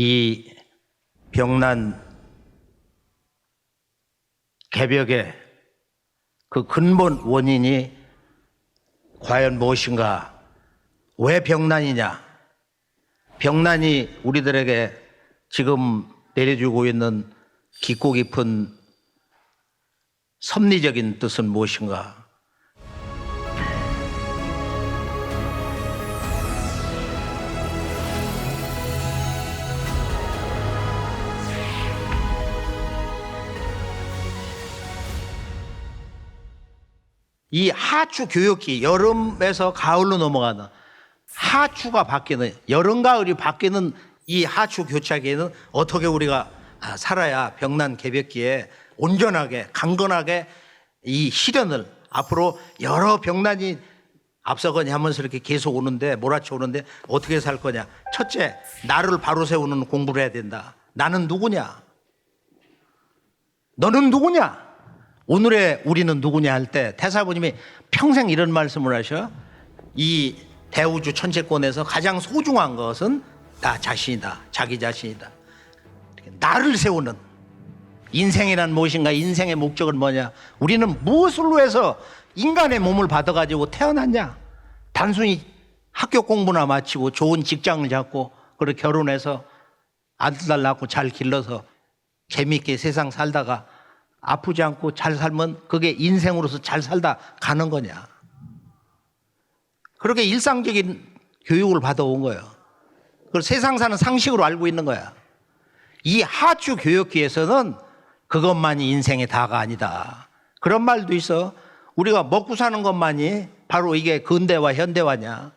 이 병난 개벽의 그 근본 원인이 과연 무엇인가? 왜 병난이냐? 병난이 우리들에게 지금 내려주고 있는 깊고 깊은 섭리적인 뜻은 무엇인가? 이 하추 교역기, 여름에서 가을로 넘어가는 하추가 바뀌는, 여름 가을이 바뀌는 이 하추 교차기에는 어떻게 우리가 살아야 병난 개벽기에 온전하게 강건하게 이 시련을, 앞으로 여러 병난이 앞서거니 하면서 이렇게 계속 오는데, 몰아쳐 오는데 어떻게 살 거냐? 첫째, 나를 바로 세우는 공부를 해야 된다. 나는 누구냐? 너는 누구냐? 오늘의 우리는 누구냐 할 때 태사부님이 평생 이런 말씀을 하셔. 이 대우주 천체권에서 가장 소중한 것은 나 자신이다. 자기 자신이다. 나를 세우는 인생이란 무엇인가? 인생의 목적은 뭐냐? 우리는 무엇을 위해서 인간의 몸을 받아가지고 태어났냐? 단순히 학교 공부나 마치고 좋은 직장을 잡고 그리고 결혼해서 아들 낳고 잘 길러서 재미있게 세상 살다가 아프지 않고 잘 살면 그게 인생으로서 잘 살다 가는 거냐? 그렇게 일상적인 교육을 받아온 거예요. 그걸 세상 사는 상식으로 알고 있는 거야. 이 하추 교육기에서는 그것만이 인생의 다가 아니다. 그런 말도 있어. 우리가 먹고 사는 것만이 바로 이게 근대화 현대화냐?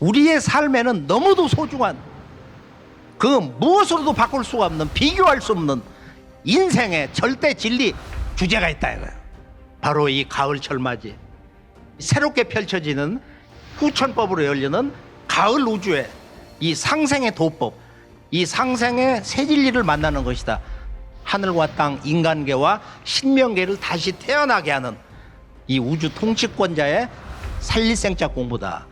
우리의 삶에는 너무도 소중한, 그 무엇으로도 바꿀 수가 없는, 비교할 수 없는 인생의 절대 진리 주제가 있다 이거예요. 바로 이 가을철 맞이 새롭게 펼쳐지는 후천법으로 열리는 가을 우주의 이 상생의 도법, 이 상생의 새 진리를 만나는 것이다. 하늘과 땅, 인간계와 신명계를 다시 태어나게 하는 이 우주 통치권자의 살릴생자 공부다.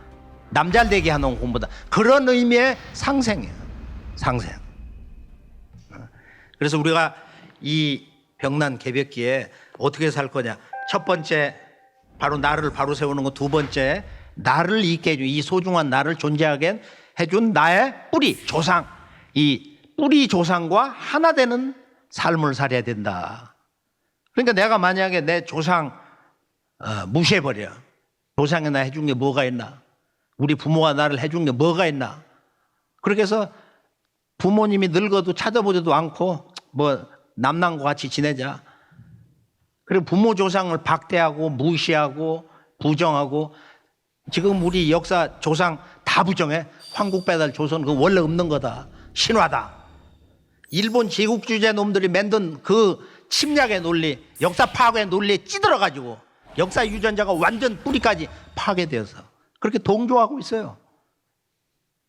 남잘되게 하는 공부다. 그런 의미의 상생이에요. 상생. 그래서 우리가 이 병난 개벽기에 어떻게 살 거냐? 첫 번째, 바로 나를 바로 세우는 거. 두 번째, 나를 있게 해준, 이 소중한 나를 존재하게 해준 나의 뿌리, 조상. 이 뿌리 조상과 하나 되는 삶을 살아야 된다. 그러니까 내가 만약에 내 조상 무시해버려. 조상이 나 해준 게 뭐가 있나? 우리 부모가 나를 해준 게 뭐가 있나? 그렇게 해서 부모님이 늙어도 찾아보지도 않고 뭐 남남과 같이 지내자. 그리고 부모 조상을 박대하고 무시하고 부정하고, 지금 우리 역사 조상 다 부정해. 황국배달 조선 그 원래 없는 거다. 신화다. 일본 제국주의자 놈들이 만든 그 침략의 논리, 역사 파괴의 논리에 찌들어가지고 역사 유전자가 완전 뿌리까지 파괴되어서 그렇게 동조하고 있어요.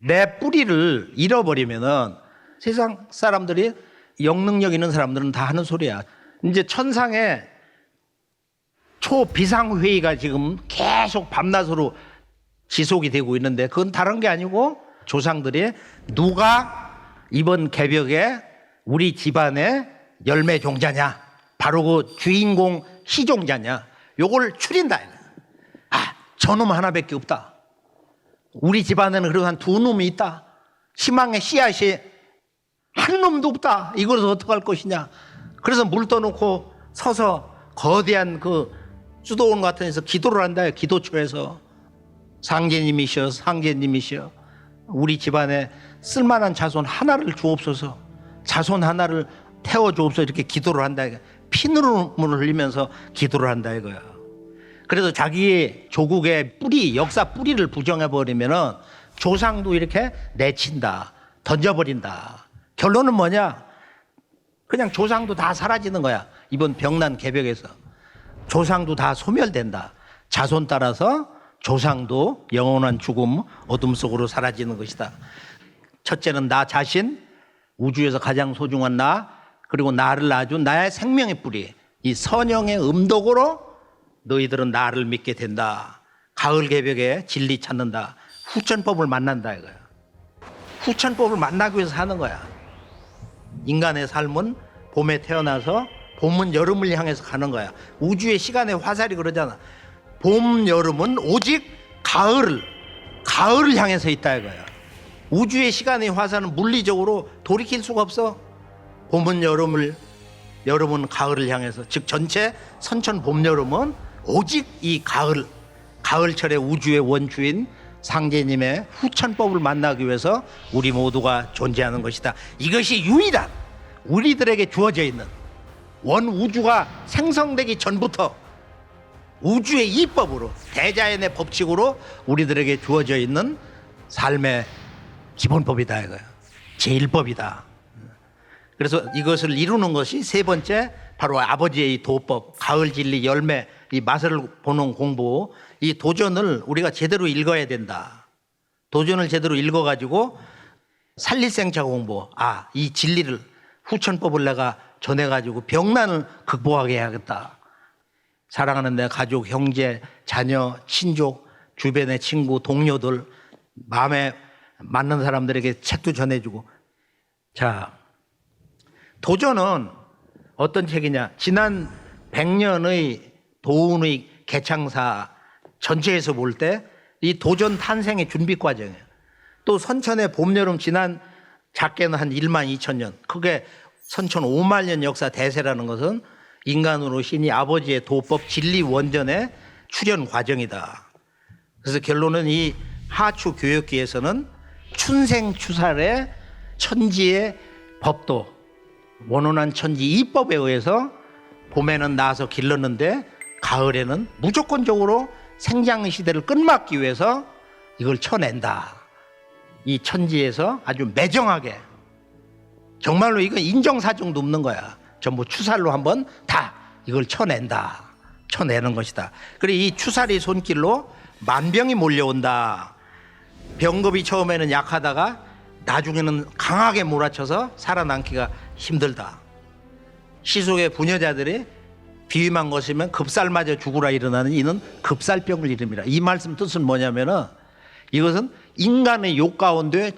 내 뿌리를 잃어버리면은 세상 사람들이, 영능력 있는 사람들은 다 하는 소리야. 이제 천상에 초비상회의가 지금 계속 밤낮으로 지속이 되고 있는데, 그건 다른 게 아니고 조상들이 누가 이번 개벽에 우리 집안의 열매 종자냐, 바로 그 주인공 희종자냐, 요걸 추린다. 저놈 하나밖에 없다. 우리 집안에는 그래도 한 두 놈이 있다. 희망의 씨앗이 한 놈도 없다. 이걸 어떡할 것이냐. 그래서 물 떠놓고 서서 거대한 그 수도원 같은 데서 기도를 한다. 기도초에서 상제님이시여, 상제님이시여, 우리 집안에 쓸만한 자손 하나를 주옵소서, 자손 하나를 태워주옵소서, 이렇게 기도를 한다. 피눈물을 흘리면서 기도를 한다 이거야. 그래서 자기의 조국의 뿌리, 역사 뿌리를 부정해버리면은 조상도 이렇게 내친다, 던져버린다. 결론은 뭐냐? 그냥 조상도 다 사라지는 거야. 이번 병난 개벽에서 조상도 다 소멸된다. 자손 따라서 조상도 영원한 죽음, 어둠 속으로 사라지는 것이다. 첫째는 나 자신, 우주에서 가장 소중한 나, 그리고 나를 낳아준 나의 생명의 뿌리, 이 선영의 음덕으로 너희들은 나를 믿게 된다. 가을 개벽에 진리 찾는다. 후천법을 만난다 이거야. 후천법을 만나기 위해서 사는 거야. 인간의 삶은 봄에 태어나서 봄은 여름을 향해서 가는 거야. 우주의 시간의 화살이 그러잖아. 봄, 여름은 오직 가을을 향해서 있다 이거야. 우주의 시간의 화살은 물리적으로 돌이킬 수가 없어. 봄은 여름은 가을을 향해서, 즉 전체 선천 봄, 여름은 오직 이 가을철의 우주의 원주인 상제님의 후천법을 만나기 위해서 우리 모두가 존재하는 것이다. 이것이 유일한 우리들에게 주어져 있는, 원 우주가 생성되기 전부터 우주의 이법으로, 대자연의 법칙으로 우리들에게 주어져 있는 삶의 기본법이다 이거야. 제일법이다. 그래서 이것을 이루는 것이 세 번째, 바로 아버지의 도법, 가을 진리 열매, 이 맛을 보는 공부, 이 도전을 우리가 제대로 읽어야 된다. 도전을 제대로 읽어가지고 살리생차 공부, 이 진리를, 후천법을 내가 전해가지고 병난을 극복하게 해야겠다. 사랑하는 내 가족, 형제, 자녀, 친족, 주변의 친구, 동료들, 마음에 맞는 사람들에게 책도 전해주고. 자, 도전은 어떤 책이냐? 지난 100년의 도운의 개창사 전체에서 볼 때 이 도전 탄생의 준비 과정이에요. 또 선천의 봄, 여름, 지난 작게는 한 1만 2천 년, 크게 선천 5만 년 역사 대세라는 것은 인간으로 신이 아버지의 도법 진리 원전의 출현 과정이다. 그래서 결론은 이 하추 교육기에서는 춘생추살의 천지의 법도, 원혼한 천지 이법에 의해서 봄에는 나서 길렀는데 가을에는 무조건적으로 생장 시대를 끝막기 위해서 이걸 쳐낸다. 이 천지에서 아주 매정하게, 정말로 이건 인정사정도 없는 거야. 전부 추살로 한번 다 이걸 쳐낸다. 쳐내는 것이다. 그리고 이 추살의 손길로 만병이 몰려온다. 병겁이 처음에는 약하다가 나중에는 강하게 몰아쳐서 살아남기가 힘들다. 시속의 부녀자들이 비위만 것이면 급살맞아 죽으라 일어나는 이는 급살병을 이릅니다. 이 말씀 뜻은 뭐냐면은 이것은 인간의 욕 가운데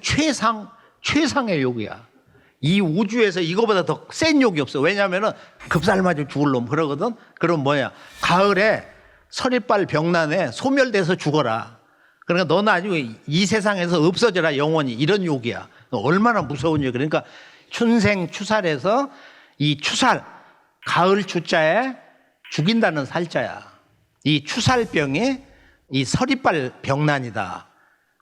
최상의 욕이야. 이 우주에서 이거보다 더 센 욕이 없어. 왜냐하면은 급살맞아 죽을 놈 그러거든. 그럼 뭐야? 가을에 서리빨 병난에 소멸돼서 죽어라. 그러니까 너는 아주 이 세상에서 없어져라 영원히, 이런 욕이야. 얼마나 무서운 욕이야. 그러니까 춘생 추살에서 이 추살, 가을 추자에 죽인다는 살자야. 이 추살병이 이 서리빨 병난이다.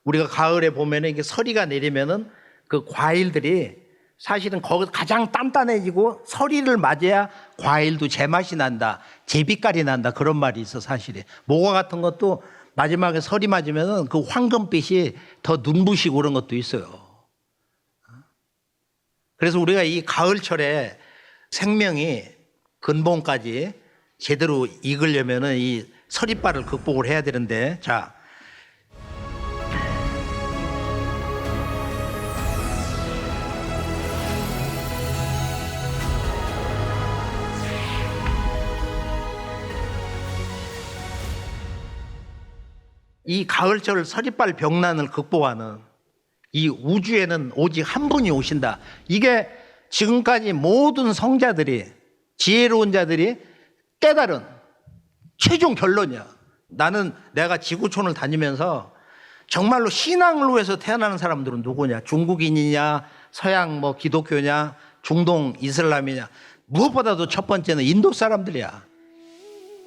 우리가 가을에 보면은 이게 서리가 내리면은 그 과일들이 사실은 거기서 가장 단단해지고 서리를 맞아야 과일도 제맛이 난다, 제빛깔이 난다, 그런 말이 있어. 사실이 모과 같은 것도 마지막에 서리 맞으면은 그 황금빛이 더 눈부시고 그런 것도 있어요. 그래서 우리가 이 가을철에 생명이 근본까지 제대로 익으려면은 이 서리빨을 극복을 해야 되는데, 자, 이 가을철 서리빨 병난을 극복하는 이 우주에는 오직 한 분이 오신다. 이게 지금까지 모든 성자들이, 지혜로운 자들이 깨달은 최종 결론이야. 나는 내가 지구촌을 다니면서 정말로 신앙을 위해서 태어나는 사람들은 누구냐? 중국인이냐, 서양 뭐 기독교냐, 중동 이슬람이냐. 무엇보다도 첫 번째는 인도 사람들이야.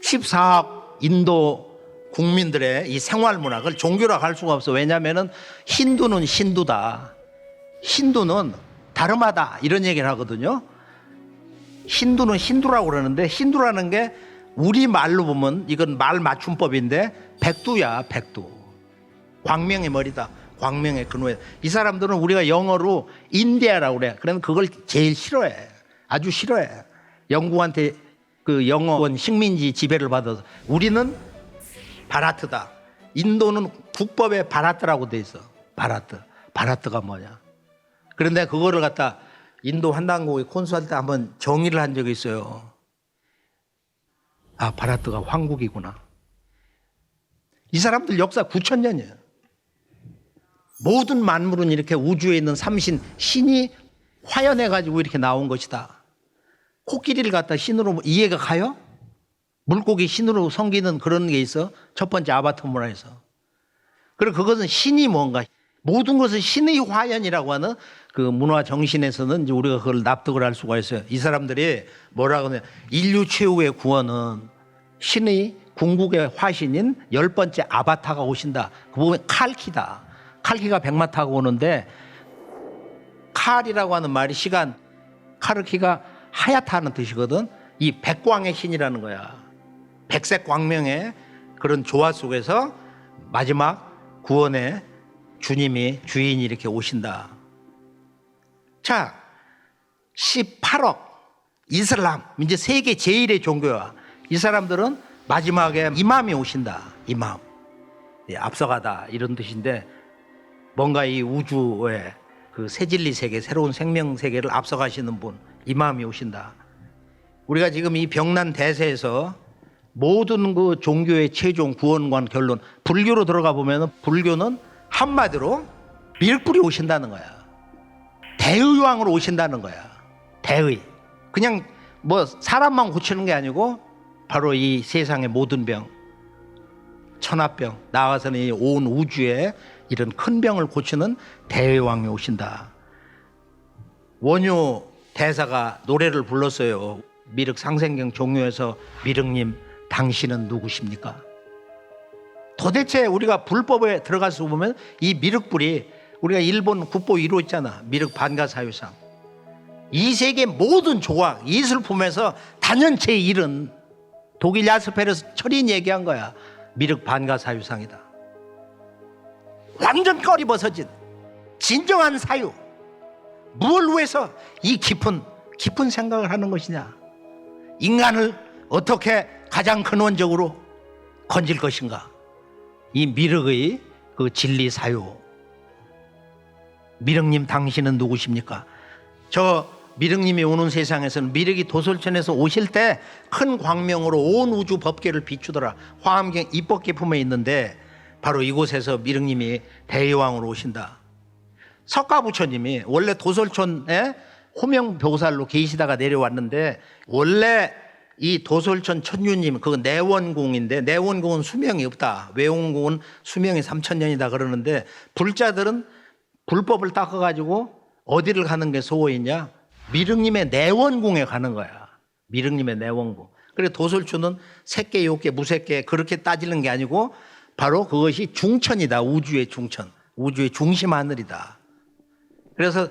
14억 인도 국민들의 이 생활 문화를 종교라고 할 수가 없어. 왜냐하면 힌두는 힌두다, 힌두는 다름하다, 이런 얘기를 하거든요. 힌두는 힌두라고 그러는데, 힌두라는 게 우리 말로 보면 이건 말 맞춤법인데 백두야, 백두. 광명의 머리다, 광명의 근원이다. 이 사람들은 우리가 영어로 인디아라고 그래. 그러면 그걸 제일 싫어해. 아주 싫어해. 영국한테 그 영어권 식민지 지배를 받아서. 우리는 바라트다. 인도는 국법에 바라트라고 돼 있어. 바라트가 뭐냐? 그런데 그거를 갖다 인도 한당국에 콘수할 때 한번 정의를 한 적이 있어요. 바라트가 황국이구나. 이 사람들 역사 9,000년이에요. 모든 만물은 이렇게 우주에 있는 삼신 신이 화연해 가지고 이렇게 나온 것이다. 코끼리를 갖다 신으로 이해가 가요? 물고기 신으로 섬기는 그런 게 있어. 첫 번째 아바타 문화에서. 그리고 그것은 신이 뭔가, 모든 것은 신의 화연이라고 하는 그 문화 정신에서는 이제 우리가 그걸 납득을 할 수가 있어요. 이 사람들이 뭐라고 하냐, 인류 최후의 구원은 신의 궁극의 화신인 10번째 아바타가 오신다. 그 부분 칼키다. 칼키가 백마 타고 오는데, 칼이라고 하는 말이 시간, 카르키가 하얗다 하는 뜻이거든. 이 백광의 신이라는 거야. 백색 광명의 그런 조화 속에서 마지막 구원의 주님이, 주인이 이렇게 오신다. 자, 18억 이슬람, 이제 세계 제1의 종교야. 이 사람들은 마지막에 이맘이 오신다. 이맘, 앞서가다 이런 뜻인데, 뭔가 이 우주의 그 새진리 세계, 새로운 생명 세계를 앞서가시는 분, 이맘이 오신다. 우리가 지금 이 병난 대세에서 모든 그 종교의 최종 구원관 결론, 불교로 들어가 보면 불교는 한마디로 밀뿌리 오신다는 거야. 대의왕으로 오신다는 거야. 대의. 그냥 뭐 사람만 고치는 게 아니고 바로 이 세상의 모든 병, 천하병, 나아가서는 이 온 우주에 이런 큰 병을 고치는 대의왕이 오신다. 원효 대사가 노래를 불렀어요. 미륵 상생경 종료에서, 미륵님 당신은 누구십니까? 도대체 우리가 불법에 들어가서 보면 이 미륵불이, 우리가 일본 국보 1호 있잖아. 미륵 반가사유상. 이 세계 모든 조각, 예술품에서 단연체 1은 독일 야스페르스 철인 얘기한 거야. 미륵 반가사유상이다. 완전 꺼리벗어진 진정한 사유. 무엇을 위해서 이 깊은 생각을 하는 것이냐? 인간을 어떻게 가장 근원적으로 건질 것인가? 이 미륵의 그 진리 사유. 미륵님 당신은 누구십니까? 저 미륵님이 오는 세상에서는, 미륵이 도솔천에서 오실 때 큰 광명으로 온 우주 법계를 비추더라. 화엄경 입법계품에 있는데 바로 이곳에서 미륵님이 대의왕으로 오신다. 석가부처님이 원래 도솔천에 호명보살로 계시다가 내려왔는데, 원래 이 도솔천 천유님, 그 내원궁인데, 내원궁은 수명이 없다. 외원궁은 수명이 3000년이다 그러는데, 불자들은 불법을 닦아가지고 어디를 가는 게 소원이냐? 미륵님의 내원궁에 가는 거야. 미륵님의 내원궁. 그래서 도솔천은 색계, 욕계, 무색계 그렇게 따지는 게 아니고 바로 그것이 중천이다. 우주의 중천, 우주의 중심 하늘이다. 그래서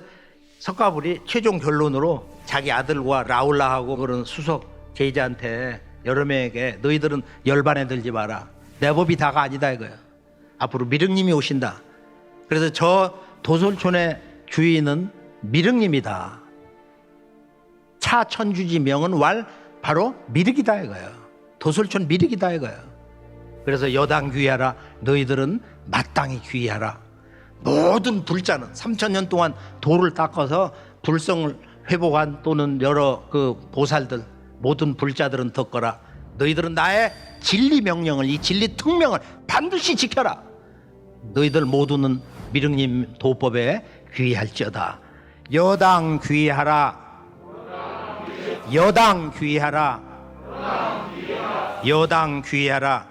석가불이 최종 결론으로 자기 아들과 라울라하고 그런 수석 제자한테, 여러 명에게, 너희들은 열반에 들지 마라. 내 법이 다가 아니다 이거야. 앞으로 미륵님이 오신다. 그래서 저 도솔촌의 주인은 미륵님이다. 차천주지 명은 왈 바로 미륵이다 이거야. 도솔촌 미륵이다 이거야. 그래서 여당 귀하라. 너희들은 마땅히 귀하라. 모든 불자는 3000년 동안 도를 닦아서 불성을 회복한, 또는 여러 그 보살들, 모든 불자들은 듣거라. 너희들은 나의 진리 명령을, 이 진리 특명을 반드시 지켜라. 너희들 모두는 미륵님 도법에 귀할지어다. 여당 귀하라. 여당 귀하라. 여당 귀하라.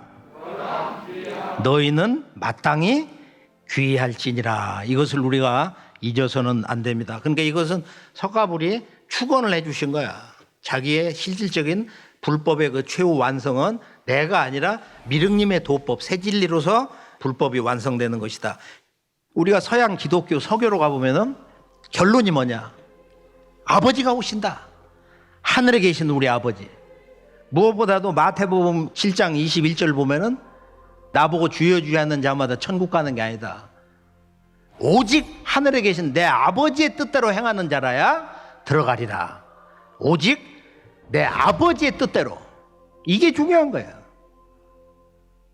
너희는 마땅히 귀할지니라. 이것을 우리가 잊어서는 안 됩니다. 그러니까 이것은 석가불이 축원을 해주신 거야. 자기의 실질적인 불법의 그 최후 완성은 내가 아니라 미륵님의 도법, 새진리로서 불법이 완성되는 것이다. 우리가 서양 기독교 서교로 가보면은 결론이 뭐냐? 아버지가 오신다. 하늘에 계신 우리 아버지. 무엇보다도 마태복음 7장 21절 보면은 나보고 주여 주여 하는 자마다 천국 가는 게 아니다. 오직 하늘에 계신 내 아버지의 뜻대로 행하는 자라야 들어가리라. 오직 내 아버지의 뜻대로. 이게 중요한 거야.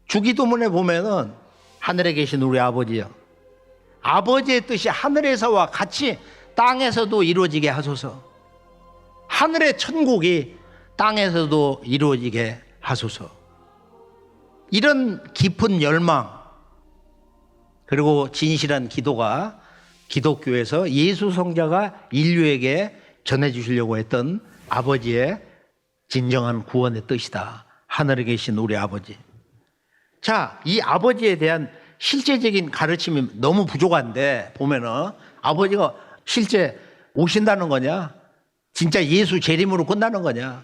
주기도문에 보면은 하늘에 계신 우리 아버지요, 아버지의 뜻이 하늘에서와 같이 땅에서도 이루어지게 하소서. 하늘의 천국이 땅에서도 이루어지게 하소서. 이런 깊은 열망, 그리고 진실한 기도가 기독교에서 예수 성자가 인류에게 전해주시려고 했던 아버지의 진정한 구원의 뜻이다. 하늘에 계신 우리 아버지. 자, 이 아버지에 대한 실제적인 가르침이 너무 부족한데 보면은 아버지가 실제 오신다는 거냐? 진짜 예수 재림으로 끝나는 거냐?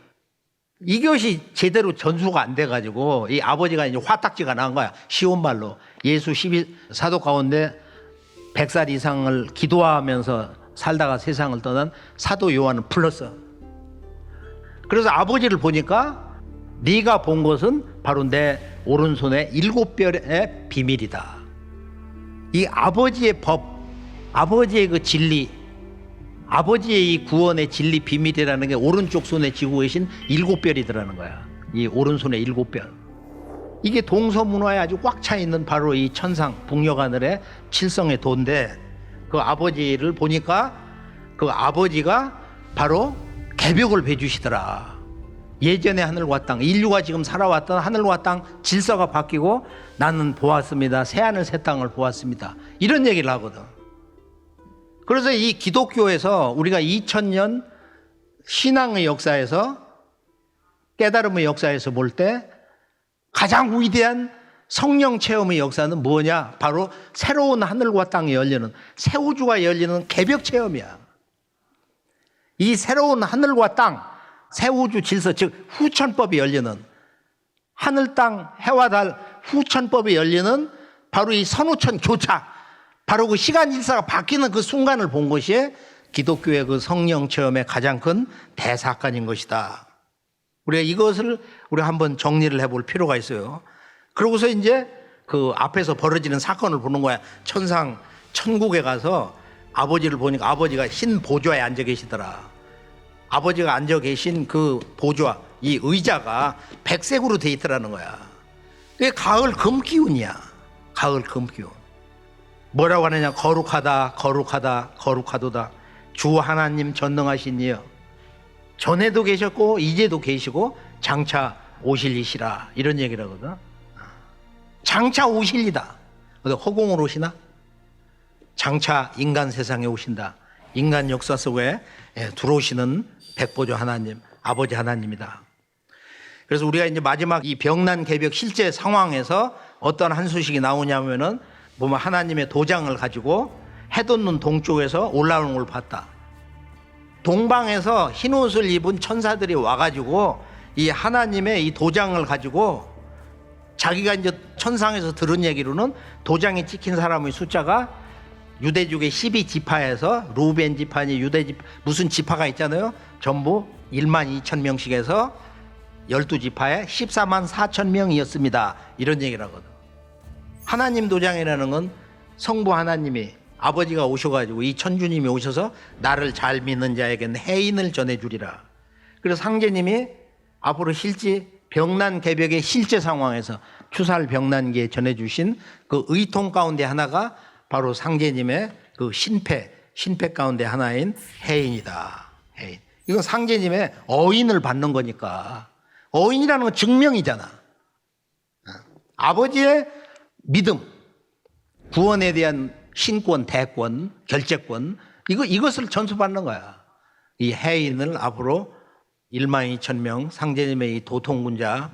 이것이 제대로 전수가 안 돼가지고 이 아버지가 이제 화딱지가 난 거야. 쉬운 말로. 예수 12사도 가운데 100살 이상을 기도하면서 살다가 세상을 떠난 사도 요한은 불렀어. 그래서 아버지를 보니까 네가 본 것은 바로 내 오른손의 7별의 비밀이다. 이 아버지의 법, 아버지의 그 진리, 아버지의 이 구원의 진리 비밀이라는 게 오른쪽 손에 쥐고 계신 7별이더라는 거야. 이 오른손의 7별. 이게 동서문화에 아주 꽉 차 있는 바로 이 천상 북녘하늘의 칠성의 도인데 그 아버지를 보니까 그 아버지가 바로 개벽을 베주시더라. 예전의 하늘과 땅, 인류가 지금 살아왔던 하늘과 땅 질서가 바뀌고 나는 보았습니다. 새하늘 새 땅을 보았습니다. 이런 얘기를 하거든. 그래서 이 기독교에서 우리가 2000년 신앙의 역사에서 깨달음의 역사에서 볼 때 가장 위대한 성령 체험의 역사는 뭐냐? 바로 새로운 하늘과 땅이 열리는 새 우주가 열리는 개벽 체험이야. 이 새로운 하늘과 땅, 새 우주 질서, 즉 후천법이 열리는 하늘 땅 해와 달 후천법이 열리는 바로 이 선후천 교차, 바로 그 시간 질서가 바뀌는 그 순간을 본 것이 기독교의 그 성령 체험의 가장 큰 대사건인 것이다. 우리가 이것을 우리가 한번 정리를 해볼 필요가 있어요. 그러고서 이제 그 앞에서 벌어지는 사건을 보는 거야. 천국에 가서 아버지를 보니까 아버지가 흰 보좌에 앉아 계시더라. 아버지가 앉아 계신 그 보좌, 이 의자가 백색으로 돼 있더라는 거야. 그게 가을 금 기운이야. 가을 금 기운. 뭐라고 하느냐? 거룩하다, 거룩하다, 거룩하도다. 주 하나님 전능하신 이여. 전에도 계셨고 이제도 계시고 장차 오실 이시라. 이런 얘기를 하거든. 장차 오실 이다. 허공으로 오시나? 장차 인간 세상에 오신다. 인간 역사 속에 들어오시는 백보조 하나님, 아버지 하나님이다. 그래서 우리가 이제 마지막 이 병난 개벽 실제 상황에서 어떤 한 소식이 나오냐면은 보면 하나님의 도장을 가지고 해돋는 동쪽에서 올라오는 걸 봤다. 동방에서 흰 옷을 입은 천사들이 와가지고 이 하나님의 이 도장을 가지고 자기가 이제 천상에서 들은 얘기로는 도장에 찍힌 사람의 숫자가 유대족의 12지파에서 루벤 지파니 유대 지파 무슨 지파가 있잖아요. 전부 1만 2천 명씩 해서 12지파에 14만 4천 명이었습니다. 이런 얘기를 하거든. 하나님 도장이라는 건 성부 하나님이 아버지가 오셔가지고 이 천주님이 오셔서 나를 잘 믿는 자에게는 해인을 전해주리라. 그래서 상제님이 앞으로 실제 병난 개벽의 실제 상황에서 추살 병난기에 전해주신 그 의통 가운데 하나가 바로 상제님의 그 신패 가운데 하나인 해인이다. 해인. 이건 상제님의 어인을 받는 거니까. 어인이라는 건 증명이잖아. 아버지의 믿음, 구원에 대한 신권, 대권, 결재권, 이것을 전수받는 거야. 이 해인을 앞으로 1만 2천 명 상제님의 이 도통군자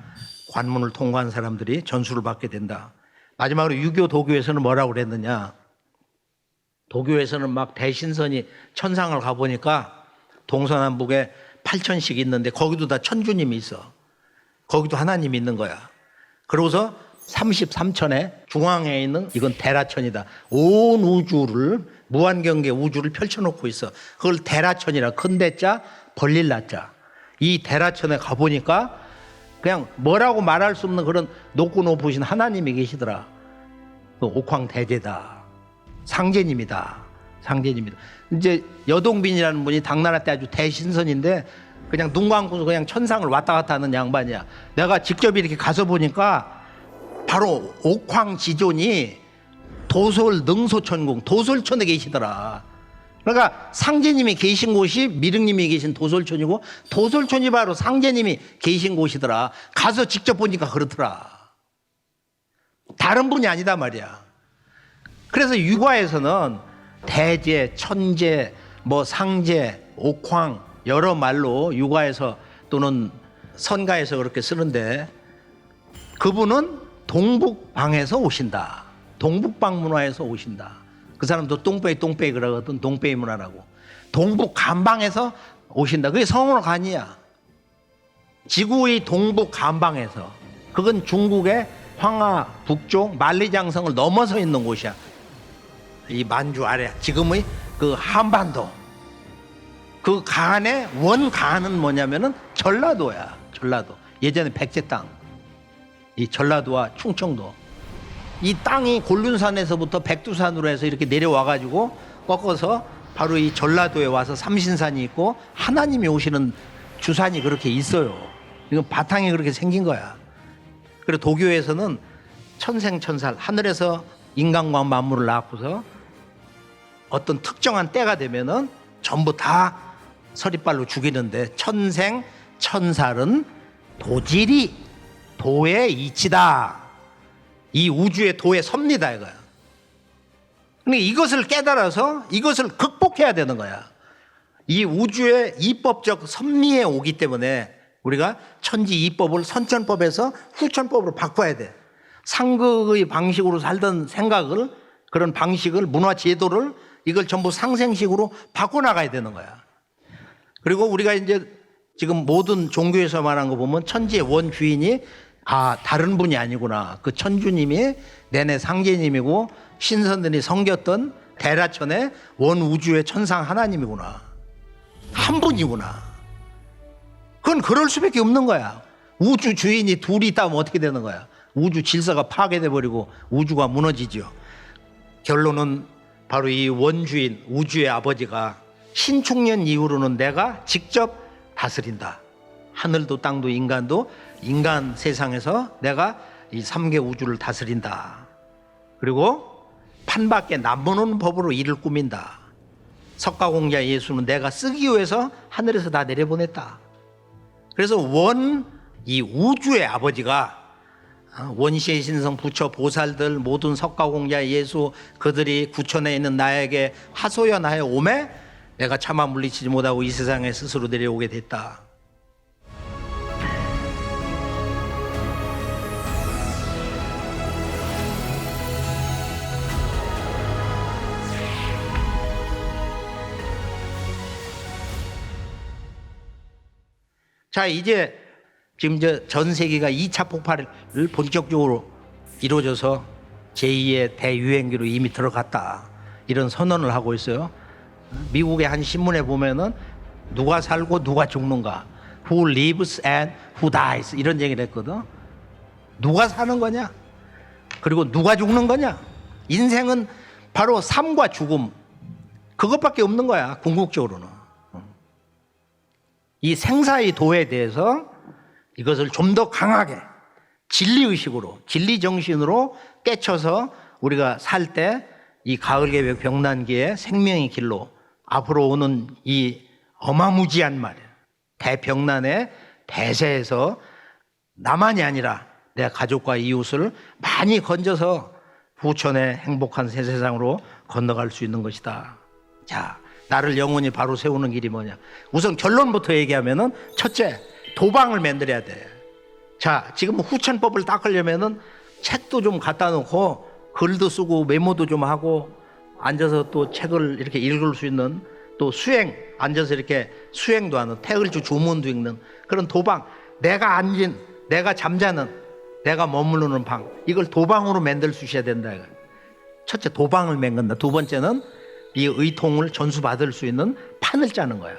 관문을 통과한 사람들이 전수를 받게 된다. 마지막으로 유교 도교에서는 뭐라고 그랬느냐? 도교에서는 막 대신선이 천상을 가보니까 동서남북에 8천씩 있는데 거기도 다 천주님이 있어. 거기도 하나님이 있는 거야. 그러고서 33천에 중앙에 있는 이건 대라천이다. 온 우주를 무한경계 우주를 펼쳐놓고 있어. 그걸 대라천이라 큰 대자 벌릴 나자. 이 대라천에 가보니까 그냥 뭐라고 말할 수 없는 그런 높고 높으신 하나님이 계시더라. 그 옥황대제다. 상제님이다. 상제님이다. 이제 여동빈이라는 분이 당나라 때 아주 대신선인데 그냥 눈 감고서 그냥 천상을 왔다 갔다 하는 양반이야. 내가 직접 이렇게 가서 보니까 바로 옥황지존이 도솔 능소천궁 도솔천에 계시더라. 그러니까 상제님이 계신 곳이 미륵님이 계신 도솔천이고 도솔천이 바로 상제님이 계신 곳이더라. 가서 직접 보니까 그렇더라. 다른 분이 아니다 말이야. 그래서 육아에서는 대제, 천제, 뭐 상제, 옥황 여러 말로 육아에서 또는 선가에서 그렇게 쓰는데 그분은 동북방에서 오신다. 동북방 문화에서 오신다. 그 사람도 똥배이 그러거든. 동배이 문화라고. 동북간방에서 오신다. 그게 성원간이야. 지구의 동북간방에서. 그건 중국의 황하 북쪽 만리장성을 넘어서 있는 곳이야. 이 만주 아래 지금의 그 한반도. 그 간의 원간은 뭐냐면은 전라도야. 전라도. 예전에 백제 땅. 이 전라도와 충청도. 이 땅이 곤륜산에서부터 백두산으로 해서 이렇게 내려와 가지고 꺾어서 바로 이 전라도에 와서 삼신산이 있고 하나님이 오시는 주산이 그렇게 있어요. 이건 바탕이 그렇게 생긴 거야. 그리고 도교에서는 천생천살, 하늘에서 인간과 만물을 낳고서 어떤 특정한 때가 되면은 전부 다 서리발로 죽이는데 천생천살은 도질이 도의 이치다. 이 우주의 도에 섭니다 이거야. 근데 이것을 깨달아서 이것을 극복해야 되는 거야. 이 우주의 이법적 섭리에 오기 때문에 우리가 천지 이법을 선천법에서 후천법으로 바꿔야 돼. 상극의 방식으로 살던 생각을, 그런 방식을, 문화 제도를 이걸 전부 상생식으로 바꿔나가야 되는 거야. 그리고 우리가 이제 지금 모든 종교에서 말한 거 보면 천지의 원주인이 다른 분이 아니구나. 그 천주님이 내내 상제님이고 신선들이 섬겼던 대라천의 원우주의 천상 하나님이구나. 한 분이구나. 그건 그럴 수밖에 없는 거야. 우주 주인이 둘이 있다면 어떻게 되는 거야? 우주 질서가 파괴돼 버리고 우주가 무너지죠. 결론은 바로 이 원주인 우주의 아버지가 신축년 이후로는 내가 직접 다스린다. 하늘도 땅도 인간도 인간 세상에서 내가 이 3개 우주를 다스린다. 그리고 판밖에 남보는 법으로 일을 꾸민다. 석가공자 예수는 내가 쓰기 위해서 하늘에서 다 내려보냈다. 그래서 이 우주의 아버지가 원시의 신성 부처 보살들 모든 석가공자 예수 그들이 구천에 있는 나에게 하소연하여 오매 내가 차마 물리치지 못하고 이 세상에 스스로 내려오게 됐다. 자, 이제 지금 전 세계가 2차 폭발을 본격적으로 이루어져서 제2의 대유행기로 이미 들어갔다. 이런 선언을 하고 있어요. 미국의 한 신문에 보면은 누가 살고 누가 죽는가. Who lives and who dies. 이런 얘기를 했거든. 누가 사는 거냐? 그리고 누가 죽는 거냐? 인생은 바로 삶과 죽음. 그것밖에 없는 거야. 궁극적으로는. 이 생사의 도에 대해서 이것을 좀 더 강하게 진리의식으로 진리정신으로 깨쳐서 우리가 살 때 이 가을계획 병난기의 생명의 길로 앞으로 오는 이 어마무지한 말 대병난의 대세에서 나만이 아니라 내 가족과 이웃을 많이 건져서 후천의 행복한 새 세상으로 건너갈 수 있는 것이다. 자, 나를 영원히 바로 세우는 길이 뭐냐? 우선 결론부터 얘기하면은 첫째, 도방을 만들어야 돼. 자, 지금 후천법을 닦으려면은 책도 좀 갖다 놓고 글도 쓰고 메모도 좀 하고 앉아서 또 책을 이렇게 읽을 수 있는 또 수행, 앉아서 이렇게 수행도 하는 태을주 주문도 읽는 그런 도방, 내가 앉은, 내가 잠자는, 내가 머무르는 방, 이걸 도방으로 만들 수 있어야 된다. 첫째, 도방을 만든다. 두 번째는 이 의통을 전수받을 수 있는 판을 짜는 거야.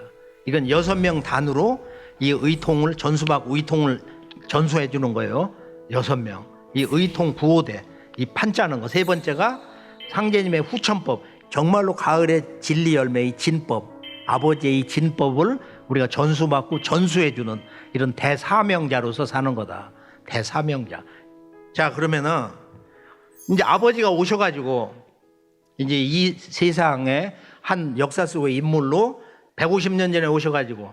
이건 6명 단으로 이 의통을 전수받고 의통을 전수해 주는 거예요. 6명. 이 의통 구호대, 이 판 짜는 거. 세 번째가 상제님의 후천법, 정말로 가을의 진리 열매의 진법, 아버지의 진법을 우리가 전수받고 전수해 주는 이런 대사명자로서 사는 거다. 대사명자. 자, 그러면은 이제 아버지가 오셔가지고 이제 이 세상에 한 역사 속의 인물로 150년 전에 오셔가지고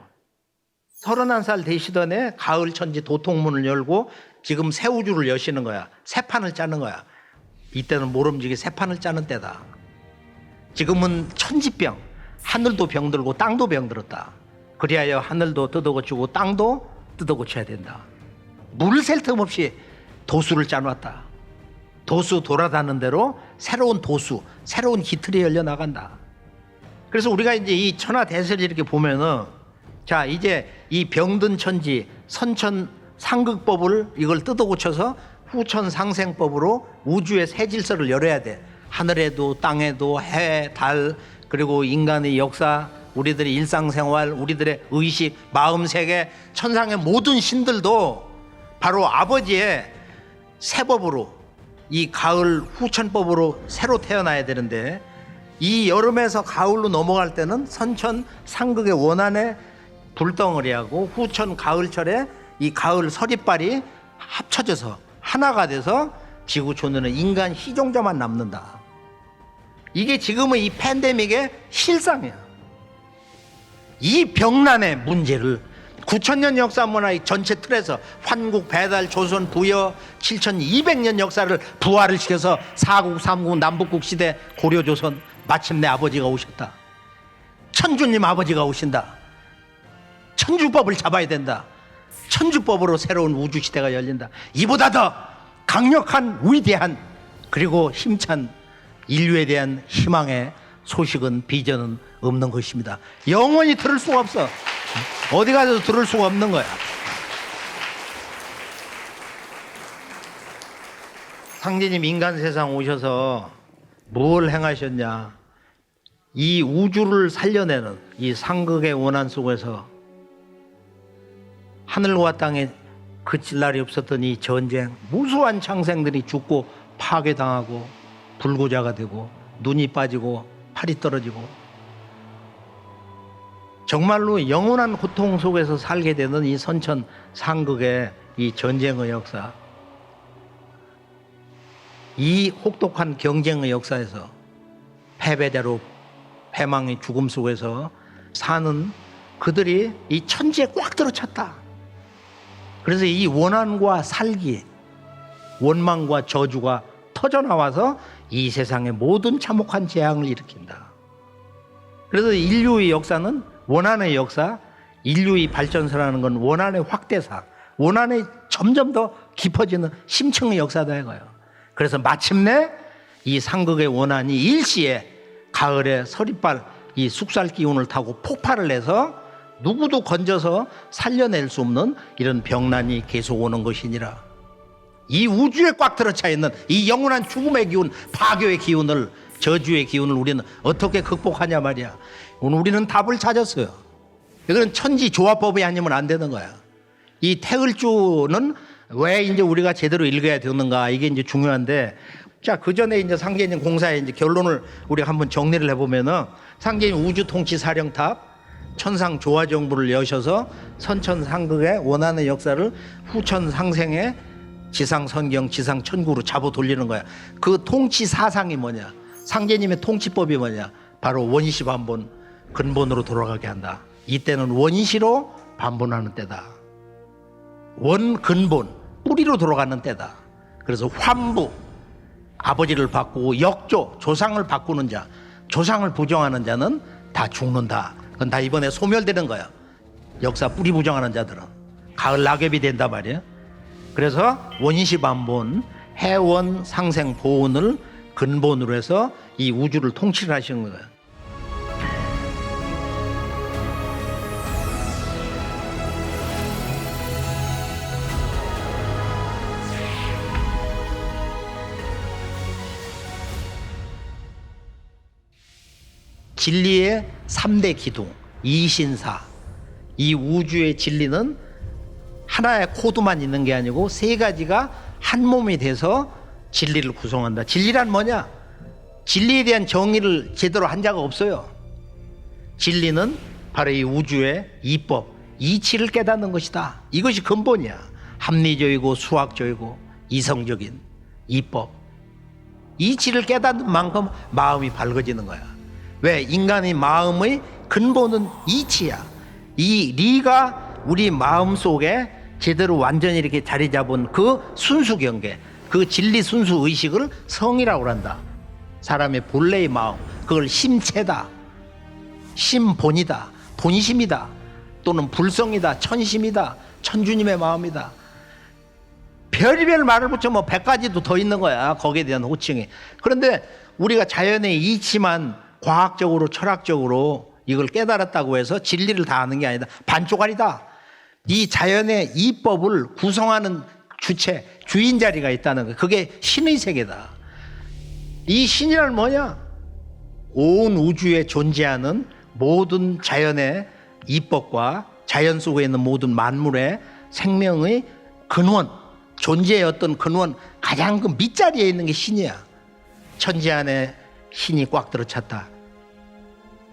31살 되시던 해 가을 천지 도통문을 열고 지금 새 우주를 여시는 거야. 새 판을 짜는 거야. 이때는 모름지기 새 판을 짜는 때다. 지금은 천지병, 하늘도 병들고 땅도 병들었다. 그리하여 하늘도 뜯어고치고 땅도 뜯어고쳐야 된다. 물 셀 틈 없이 도수를 짜놨다. 도수 돌아다는 대로 새로운 도수, 새로운 기틀이 열려나간다. 그래서 우리가 이제 이 천하대세를 이렇게 보면은, 자, 이제 이 병든 천지 선천 상극법을 이걸 뜯어고쳐서 후천 상생법으로 우주의 새 질서를 열어야 돼. 하늘에도 땅에도 해, 달, 그리고 인간의 역사, 우리들의 일상생활, 우리들의 의식, 마음세계, 천상의 모든 신들도 바로 아버지의 새 법으로, 이 가을 후천법으로 새로 태어나야 되는데, 이 여름에서 가을로 넘어갈 때는 선천 상극의 원한의 불덩어리하고 후천 가을철에 이 가을 서리빨이 합쳐져서 하나가 돼서 지구촌에는 인간 희종자만 남는다. 이게 지금의 이 팬데믹의 실상이야. 이 병난의 문제를 9,000년 역사 문화의 전체 틀에서 환국, 배달, 조선, 부여 7,200년 역사를 부활을 시켜서 사국, 삼국, 남북국 시대, 고려, 조선, 마침내 아버지가 오셨다. 천주님 아버지가 오신다. 천주법을 잡아야 된다. 천주법으로 새로운 우주 시대가 열린다. 이보다 더 강력한, 위대한, 그리고 힘찬 인류에 대한 희망의 소식은, 비전은 없는 것입니다. 영원히 들을 수가 없어. 어디 가서도 들을 수가 없는 거야. 상제님 인간 세상 오셔서 뭘 행하셨냐? 이 우주를 살려내는 이 상극의 원한 속에서 하늘과 땅에 그칠 날이 없었던 이 전쟁, 무수한 창생들이 죽고 파괴당하고 불구자가 되고 눈이 빠지고 팔이 떨어지고 정말로 영원한 고통 속에서 살게 되는 이 선천 상극의 이 전쟁의 역사, 이 혹독한 경쟁의 역사에서 패배자로 패망의 죽음 속에서 사는 그들이 이 천지에 꽉 들어찼다. 그래서 이 원한과 살기, 원망과 저주가 터져나와서 이 세상의 모든 참혹한 재앙을 일으킨다. 그래서 인류의 역사는 원한의 역사, 인류의 발전사라는 건 원한의 확대사, 원한의 점점 더 깊어지는 심층의 역사다 이거예요. 그래서 마침내 이 상극의 원한이 일시에 가을에 서리빨 이 숙살 기운을 타고 폭발을 해서 누구도 건져서 살려낼 수 없는 이런 병난이 계속 오는 것이니라. 이 우주에 꽉 들어차 있는 이 영원한 죽음의 기운, 파괴의 기운을, 저주의 기운을 우리는 어떻게 극복하냐 말이야. 오늘 우리는 답을 찾았어요. 이거는 천지 조화법이 아니면 안 되는 거야. 이 태을주는 왜 이제 우리가 제대로 읽어야 되는가, 이게 이제 중요한데, 자, 그 전에 이제 상계님 공사의 이제 결론을 우리가 한번 정리를 해보면은, 상계님 우주통치사령탑, 천상 조화정부를 여셔서 선천상극의 원한의 역사를 후천상생의 지상선경, 지상천구로 잡아 돌리는 거야. 그 통치 사상이 뭐냐? 상제님의 통치법이 뭐냐? 바로 원시 반본, 근본으로 돌아가게 한다. 이때는 원시로 반본하는 때다. 원 근본, 뿌리로 돌아가는 때다. 그래서 환부, 아버지를 바꾸고 역조, 조상을 바꾸는 자, 조상을 부정하는 자는 다 죽는다. 그건 다 이번에 소멸되는 거야. 역사 뿌리 부정하는 자들은 가을 낙엽이 된단 말이야. 그래서 원시 반본, 해원 상생 보온을 근본으로 해서 이 우주를 통치를 하시는 거예요. 진리의 3대 기둥, 이신사. 이 우주의 진리는 하나의 코드만 있는 게 아니고 세 가지가 한 몸이 돼서 진리를 구성한다. 진리란 뭐냐? 진리에 대한 정의를 제대로 한 자가 없어요. 진리는 바로 이 우주의 이법, 이치를 깨닫는 것이다. 이것이 근본이야. 합리적이고 수학적이고 이성적인 이법. 이치를 깨닫는 만큼 마음이 밝아지는 거야. 왜? 인간의 마음의 근본은 이치야. 이 리가 우리 마음 속에 제대로 완전히 이렇게 자리 잡은 그 순수경계, 그 진리 순수 의식을 성이라고 한다. 사람의 본래의 마음, 그걸 심체다, 심본이다, 본심이다, 또는 불성이다, 천심이다, 천주님의 마음이다. 별의별 말을 붙여 뭐 100가지도 더 있는 거야, 거기에 대한 호칭이. 그런데 우리가 자연의 이치만 과학적으로 철학적으로 이걸 깨달았다고 해서 진리를 다 아는 게 아니다. 반쪽알이다. 이 자연의 이법을 구성하는 주체, 주인 자리가 있다는 거. 그게 신의 세계다. 이 신이란 뭐냐? 온 우주에 존재하는 모든 자연의 이법과 자연 속에 있는 모든 만물의 생명의 근원, 존재의 어떤 근원, 가장 그 밑자리에 있는 게 신이야. 천지 안에 신이 꽉 들어찼다.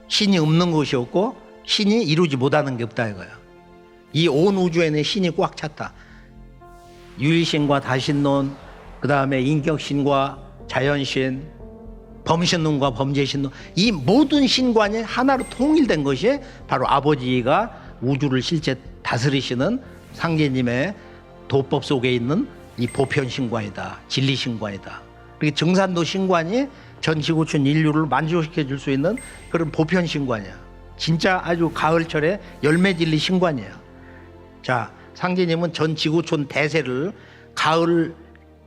신이 없는 것이 없고 신이 이루지 못하는 게 없다 이거야. 이 온 우주에는 신이 꽉 찼다. 유일신과 다신론, 그 다음에 인격신과 자연신, 범신론과 범죄신론, 이 모든 신관이 하나로 통일된 것이 바로 아버지가 우주를 실제 다스리시는 상제님의 도법 속에 있는 이 보편신관이다, 진리신관이다. 그렇게 증산도 신관이 전 지구촌 인류를 만족시켜 줄 수 있는 그런 보편신관이야. 진짜 아주 가을철에 열매진리 신관이야. 자, 상제님은 전 지구촌 대세를 가을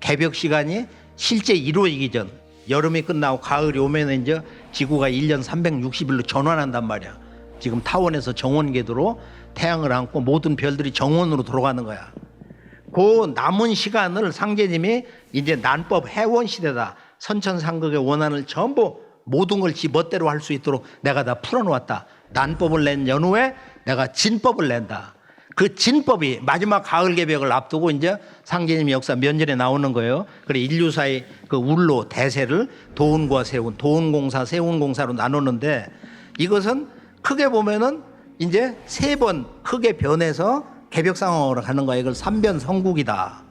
개벽 시간이 실제 이루어지기 전, 여름이 끝나고 가을이 오면 이제 지구가 1년 360일로 전환한단 말이야. 지금 타원에서 정원궤도로 태양을 안고 모든 별들이 정원으로 돌아가는 거야. 그 남은 시간을 상제님이 이제 난법 해원 시대다. 선천상극의 원한을 전부 모든 걸 지 멋대로 할 수 있도록 내가 다 풀어놓았다. 난법을 낸 연후에 내가 진법을 낸다. 그 진법이 마지막 가을 개벽을 앞두고 이제 상제님 역사 면전에 나오는 거예요. 그래 인류사의 그 울로 대세를 도운과 세운, 도운공사, 세운공사로 나누는데 이것은 크게 보면은 이제 3번 크게 변해서 개벽 상황으로 가는 거야. 이걸 삼변성국이다.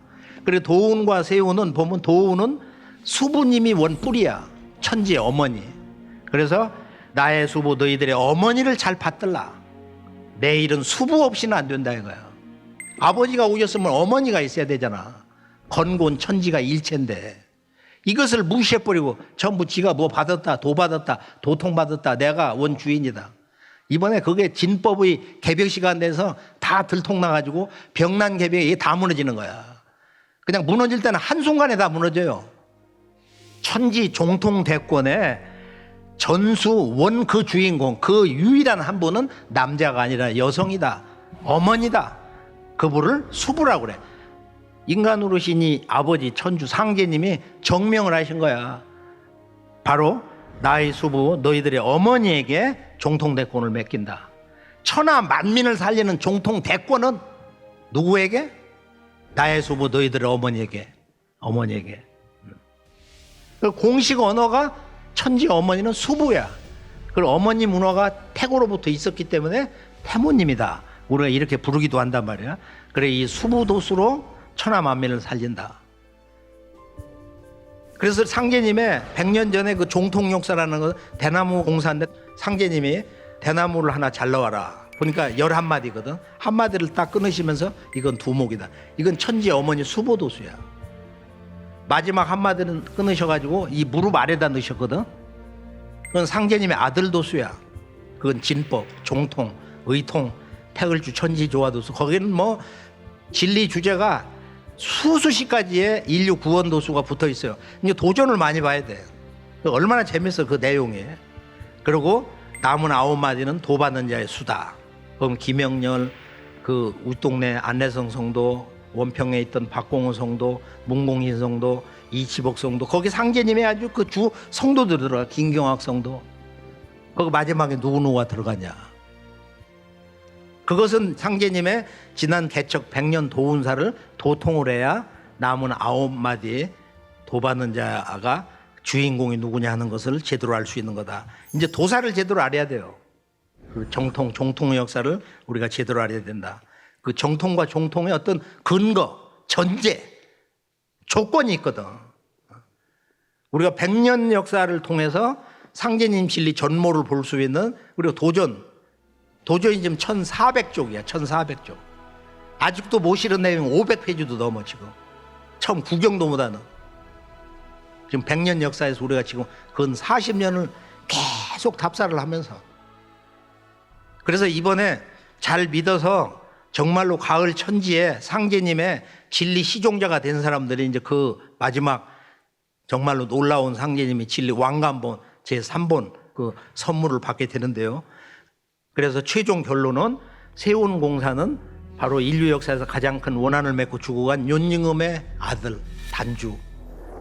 그래 도운과 세운은 보면 도운은 수부님이 원 뿌리야. 천지의 어머니. 그래서 나의 수부 너희들의 어머니를 잘 받들라. 내일은 수부 없이는 안 된다 이거야. 아버지가 오셨으면 어머니가 있어야 되잖아. 건곤 천지가 일체인데 이것을 무시해버리고 전부 지가 뭐 받았다, 도 받았다, 도통 받았다, 내가 원주인이다. 이번에 그게 진법의 개벽 시간 돼서 다 들통나가지고 병난 개벽이 다 무너지는 거야. 그냥 무너질 때는 한순간에 다 무너져요. 천지 종통대권에 전수 원 그 주인공, 그 유일한 한 분은 남자가 아니라 여성이다. 어머니다. 그분을 수부라고 그래. 인간으로 신이 아버지 천주 상제님이 정명을 하신 거야. 바로 나의 수부 너희들의 어머니에게 종통대권을 맡긴다. 천하 만민을 살리는 종통대권은 누구에게? 나의 수부 너희들의 어머니에게. 그 공식 언어가 천지 어머니는 수부야. 그 어머니 문화가 태고로부터 있었기 때문에 태모님이다. 우리가 이렇게 부르기도 한단 말이야. 그래 이 수부도수로 천하 만민을 살린다. 그래서 상제님의 100년 전에 그 종통 역사라는 거 대나무 공사인데 상제님이 대나무를 하나 잘라와라. 보니까 11마디거든. 한마디를 딱 끊으시면서 이건 두목이다. 이건 천지 어머니 수보도수야. 마지막 한마디는 끊으셔가지고 이 무릎 아래다 넣으셨거든. 그건 상제님의 아들 도수야. 그건 진법, 종통, 의통, 태을주, 천지조화도수. 거기는 뭐 진리 주제가 수수십 가지의 인류 구원 도수가 붙어 있어요. 이제 도전을 많이 봐야 돼. 얼마나 재밌어 그 내용이. 그리고 남은 9마디는 도받는 자의 수다. 그럼 김영렬, 그 윗동네 안내성 성도, 원평에 있던 박공호 성도, 문공신 성도, 이치복 성도, 거기 상제님의 아주 그 주 성도들 들어가. 김경학 성도. 거기 마지막에 누구누가 들어가냐. 그것은 상제님의 지난 개척 100년 도운사를 도통을 해야 남은 9마디 도받는 자가 주인공이 누구냐 하는 것을 제대로 알 수 있는 거다. 이제 도사를 제대로 알아야 돼요. 그 종통의 역사를 우리가 제대로 알아야 된다. 그 정통과 종통의 어떤 근거, 전제, 조건이 있거든. 우리가 100년 역사를 통해서 상제님 진리 전모를 볼 수 있는, 그리고 도전이 지금 1400쪽이야. 1400쪽. 아직도 못 실은 내용 500페이지도 넘어 지금. 처음 구경도 못하는. 지금 100년 역사에서 우리가 지금 근 40년을 계속 답사를 하면서, 그래서 이번에 잘 믿어서 정말로 가을 천지에 상제님의 진리 시종자가 된 사람들이 이제 그 마지막 정말로 놀라운 상제님이 진리 왕관본 제3본 그 선물을 받게 되는데요. 그래서 최종 결론은 세운공사는 바로 인류 역사에서 가장 큰 원한을 맺고 죽어간 윤영음의 아들 단주.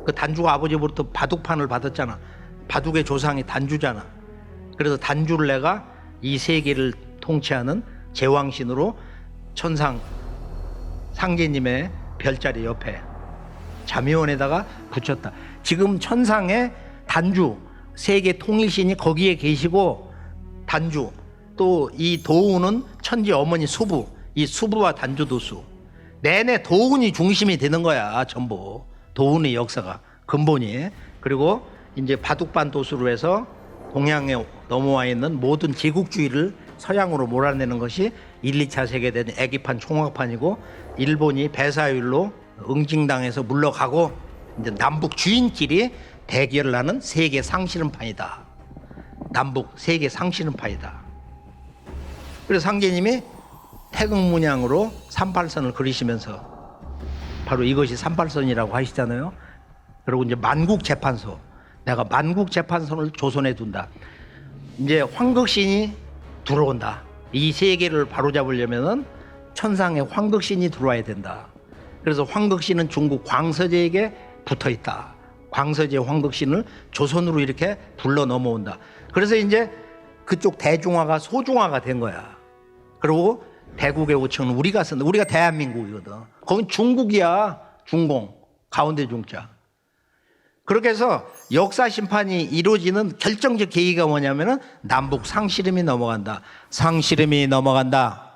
그 단주가 아버지로부터 바둑판을 받았잖아. 바둑의 조상이 단주잖아. 그래서 단주를 내가 이 세계를 통치하는 제왕신으로 천상 상제님의 별자리 옆에 자묘원에다가 붙였다. 지금 천상의 단주 세계 통일신이 거기에 계시고, 단주 또 이 도운은 천지 어머니 수부, 이 수부와 단주 도수 내내 도운이 중심이 되는 거야. 전부 도운의 역사가 근본이. 그리고 이제 바둑반 도수로 해서 동양에 넘어와 있는 모든 제국주의를 서양으로 몰아내는 것이 1, 2차 세계대전 애기판 총학판이고, 일본이 배사율로 응징당해서 물러가고 이제 남북 주인끼리 대결을 하는 세계 상실은판이다. 남북 세계 상실은판이다. 그래서 상제님이 태극문양으로 38선을 그리시면서 바로 이것이 38선이라고 하시잖아요. 그리고 이제 만국재판소, 내가 만국재판소를 조선에 둔다. 이제 황극신이 들어온다. 이 세계를 바로잡으려면은 천상의 황극신이 들어와야 된다. 그래서 황극신은 중국 광서제에게 붙어 있다. 광서제 황극신을 조선으로 이렇게 불러 넘어온다. 그래서 이제 그쪽 대중화가 소중화가 된 거야. 그리고 대국의 우청은 우리가 쓴다. 우리가 대한민국이거든. 거긴 중국이야. 중공 가운데 중자. 그렇게 해서 역사 심판이 이루어지는 결정적 계기가 뭐냐면은 남북 상실음이 넘어간다. 상실음이 넘어간다.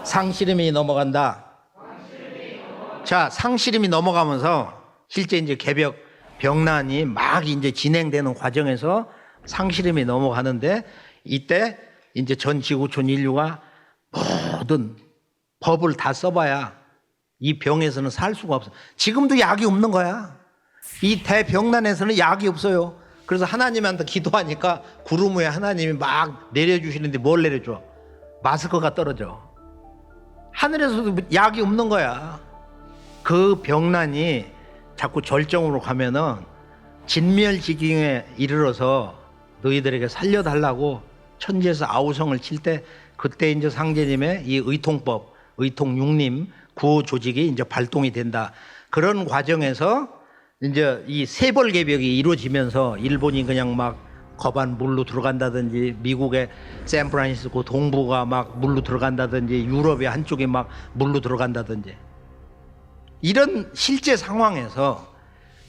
상실음이 넘어간다. 자, 상실음이 넘어가면서 실제 이제 개벽 병난이 막 이제 진행되는 과정에서 상실음이 넘어가는데, 이때 이제 전 지구촌 인류가 모든 법을 다 써봐야 이 병에서는 살 수가 없어. 지금도 약이 없는 거야. 이 대병난에서는 약이 없어요. 그래서 하나님한테 기도하니까 구름 위에 하나님이 막 내려주시는데 뭘 내려줘? 마스크가 떨어져. 하늘에서도 약이 없는 거야. 그 병난이 자꾸 절정으로 가면은 진멸지경에 이르러서 너희들에게 살려달라고 천지에서 아우성을 칠 때, 그때 이제 상제님의 이 의통법, 의통육림 구호 조직이 이제 발동이 된다. 그런 과정에서 이제 이 세벌개벽이 이루어지면서 일본이 그냥 막 거반 물로 들어간다든지, 미국의 샌프란시스코 동부가 막 물로 들어간다든지, 유럽의 한쪽이 막 물로 들어간다든지, 이런 실제 상황에서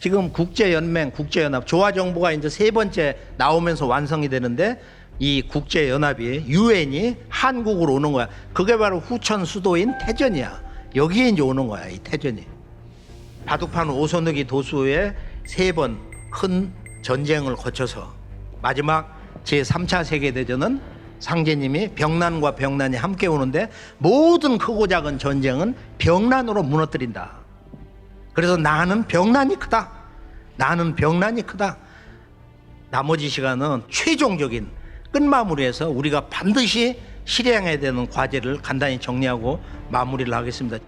지금 국제연맹, 국제연합, 조화정부가 이제 세 번째 나오면서 완성이 되는데, 이 국제연합이 유엔이 한국으로 오는 거야. 그게 바로 후천 수도인 태전이야. 여기에 이제 오는 거야, 이 태전이. 바둑판 오선욱이 도수의 세 번 큰 전쟁을 거쳐서 마지막 제3차 세계대전은 상제님이 병난과 병난이 함께 오는데, 모든 크고 작은 전쟁은 병난으로 무너뜨린다. 그래서 나는 병난이 크다. 나는 병난이 크다. 나머지 시간은 최종적인 끝마무리해서 우리가 반드시 실행해야 되는 과제를 간단히 정리하고 마무리를 하겠습니다.